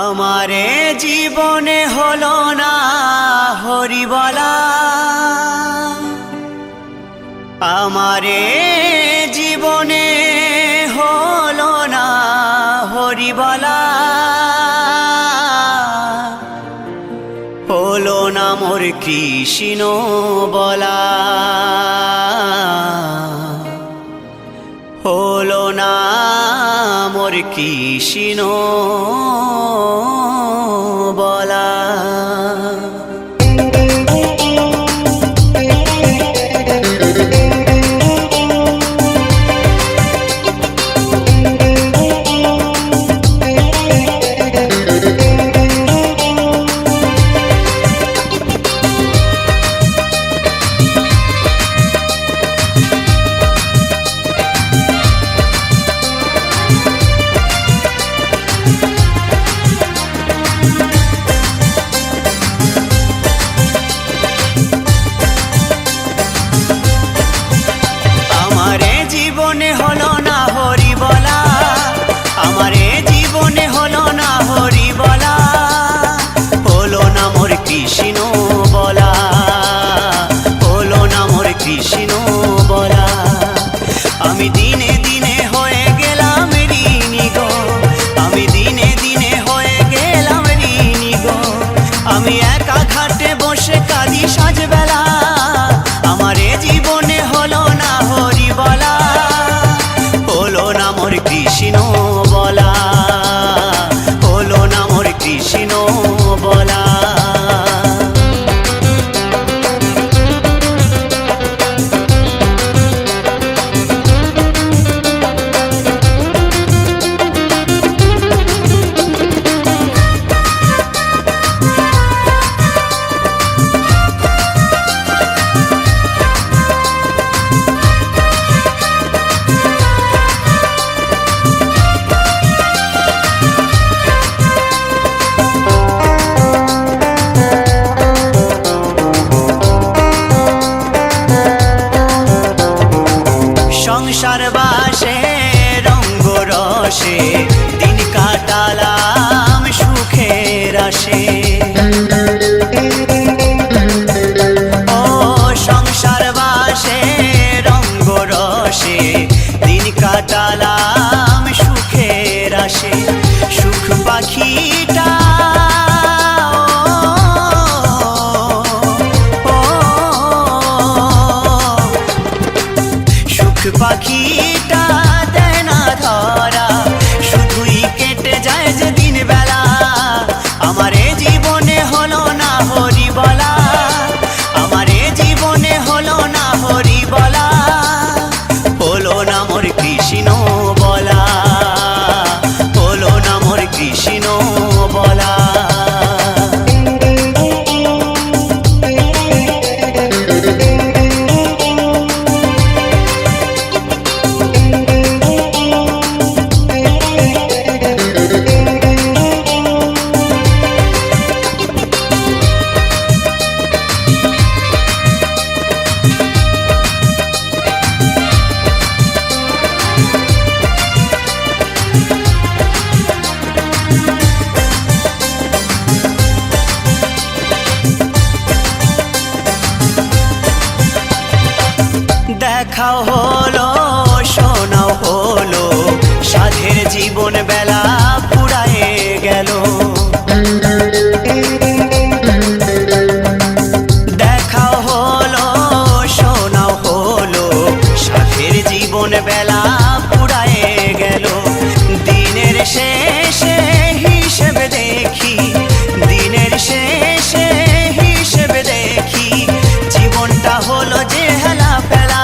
আমারে জীবনে হলো না হরিবলা, আমারে জীবনে হলো না হরিবলা, হলো না মোর কৃষ্ণ বলা, হলো না মোর কৃষ্ণ বলা। আমারে জীবনে হলো না হরি বলা, আমারে জীবনে হলো না হরি বলা, হলো না মোর কৃষ্ণ বলা, হলো না মোর কৃষ্ণ বলা। আমি দিনে দিনে হয়ে গেলাম ঋণী গো, আমি দিনে দিনে হয়ে গেলাম ঋণী গো, আমি একা ঘাটে বসে কাঁদি সাজবেলা, আমারে জীবনে হলো না হরি বলা, হলো না মোর কৃষ্ণ বলা, হলো না মোর কৃষ্ণ বলা। সংসার বাসে রঙ্গ রসে দিন কাটালাম সুখের আসে, ও সংসার বাসে রঙ্গ রসে দিন কাটালাম সুখের আসে। সুখ পাখিটা পাখিটা দেয় না ধরা, শুধুই কেটে যায় যে দিন বেলা, আমারে জীবনে হলো না হরি বলা, আমারে জীবনে হলো না হরি বলা, হলো না মোর কৃষ্ণ বলা, হলো না মোর কৃষ্ণ বলা। দেখাও হলো শোনাও হলো, সাধের জীবন বেলা ফুরায়ে গেল, দেখাও হলো শোনাও হলো, সাধের জীবন বেলা ফুরায়ে গেল। দিনের শেষে হিসেব দেখি, দিনের শেষে হিসেব দেখি, জীবনটা হলো যে হেলা ফেলা,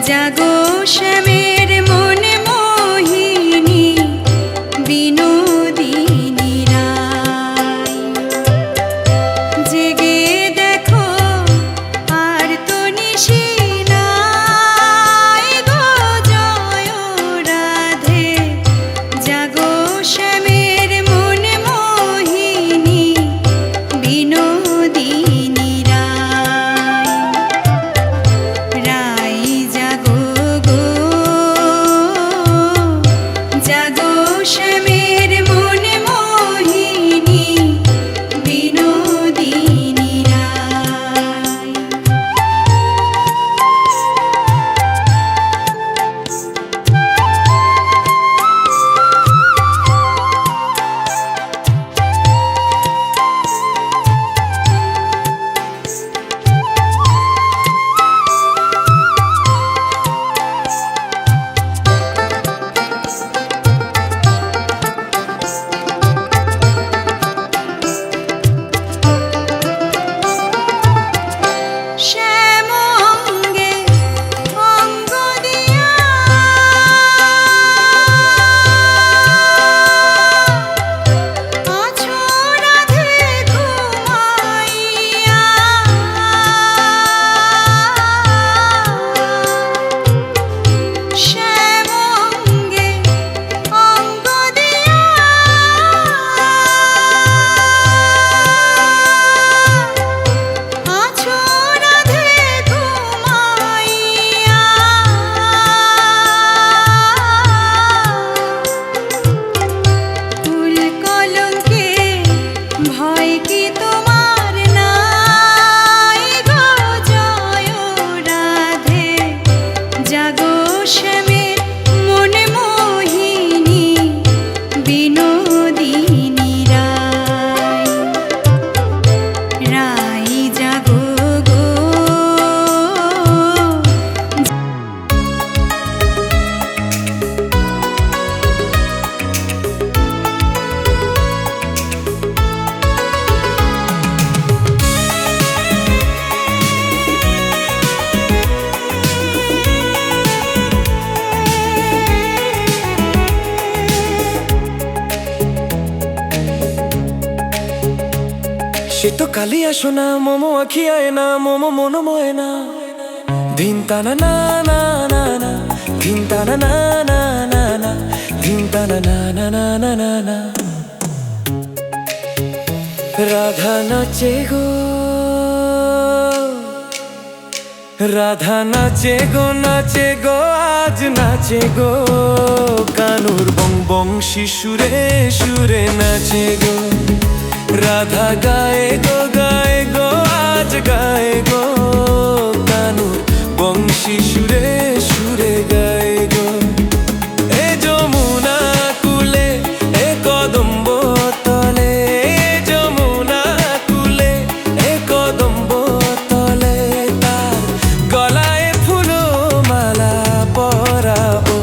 জাগো শ্যামের মন মোহিনী বিনোদিনী রায়, জেগে দেখো আর তো নিশি নাই গো জয় রাধে। জাগো শ্যামের মন মোহিনী বিনোদিনী রায়, রায় জাগো গো, জাগো শ্যামের মন মোহিনী বিনোদিনী রায়। শ্যামঙ্গে অঙ্গ দিয়া আছো রাধে ঘুমাইয়া, শ্যামঙ্গে অঙ্গ দিয়া আছো রাধে ঘুমাইয়া, ফুল কলঙ্কে ভয় কি তোমার নাই গো জয় রাধে। জাগো শ্যামের মন মোহিনী বিনোদিনী রায়, রায় জাগো গো। সে তো কালিয়া সোনা মোমো আখিয়ায় না মোমো মনোময় না, ধিন তানা না না না না, ধিন তানা না না না না, ধিন তানা না না না না না না। রাধা নাচে গো, রাধা নাচে গো, নাচে গো আজ নাচে গো, কানুর বং বংশী সুরে সুরে নাচে গো। রাধা গায়ে গো, গায়ে গো আজ গায়ে গো, কানুর বংশী সুরে সুরে গায়ে গো। এ যমুনা কুলে এ কদম্ব তলে, এ যমুনা কুলে এ কদম্ব তলে, তার গলায় ফুলো মালা পরাবো।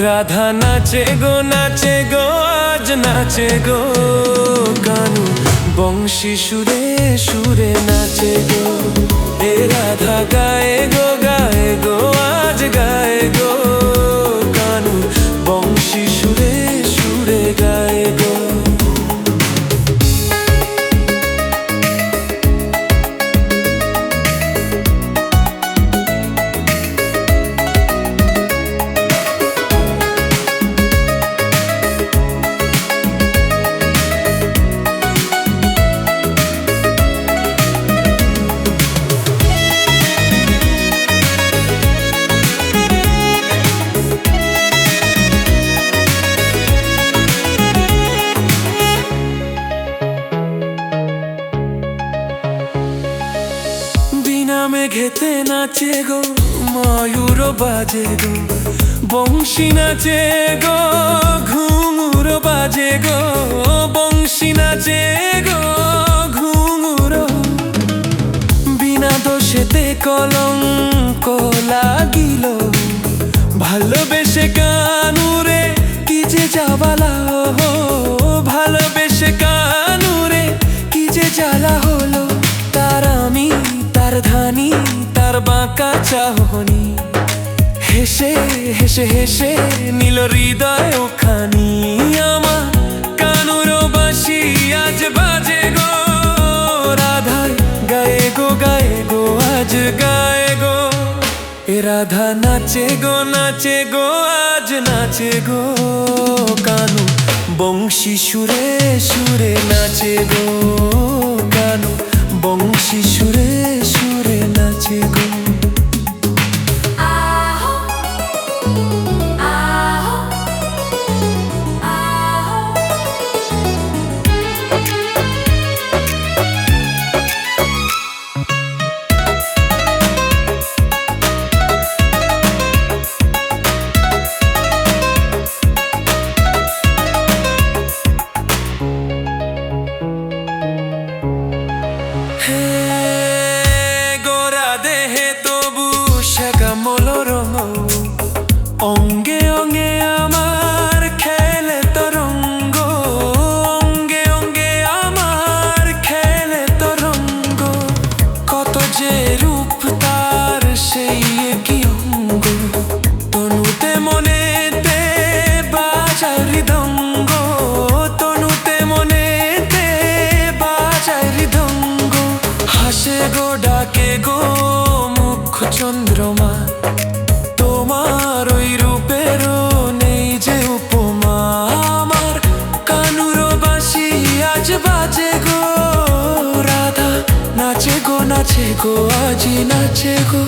রাধা নাচে গো, নাচে গো আজ নাচে গো, কানু বংশী সুরে সুরে নাচে গো। এ রাধা গায়ে গো, গায়ে গো আজ গায়ে গো, কানু বংশী সুরে সুরে গায়ে গো। মেঘেতে নাচে গো ময়ূর বাজে গো, বংশী নাচে গো ঘুঙুর বাজে গো, বংশী নাচে গো ঘুঙুর। বিনা দোষেতে কলঙ্ক লাগিল, ভালোবেসে কানুরে কি যে জ্বালা, ভালোবেসে কানুরে কি যে জ্বালা হলো। তার আমি তার ধানি তার বাঁকা চাহনি, হে হেসে হেসে হেসে নীল হৃদয় ওখানি আমার কানুর বাঁশি আজ বাজে গো রাধার গায়ে গো আজ গায়ে গো এ রাধা নাচে গো আজ নাচে গো কানু বংশী সুরে সুরে নাচে গো কানু বংশী সুরে সুরে নাচে গো অঙ্গে অঙ্গে আমার খেলে তরঙ্গ অঙ্গে অঙ্গে আমার খেলে তরঙ্গ কত যে রূপ তার সেই কি অঙ্গ তনুতে মনেতে বাজায় হৃদঙ্গ তনুতে মনেতে বাজায় হৃদঙ্গ হাসে গো ডাকে গো মুখ চন্দ্রমা তোমার ওই রূপেরও নেই যে উপমা আমার কানুর বাঁশি আজ বাজে গো রাধা নাচে গো আজি নাচে গো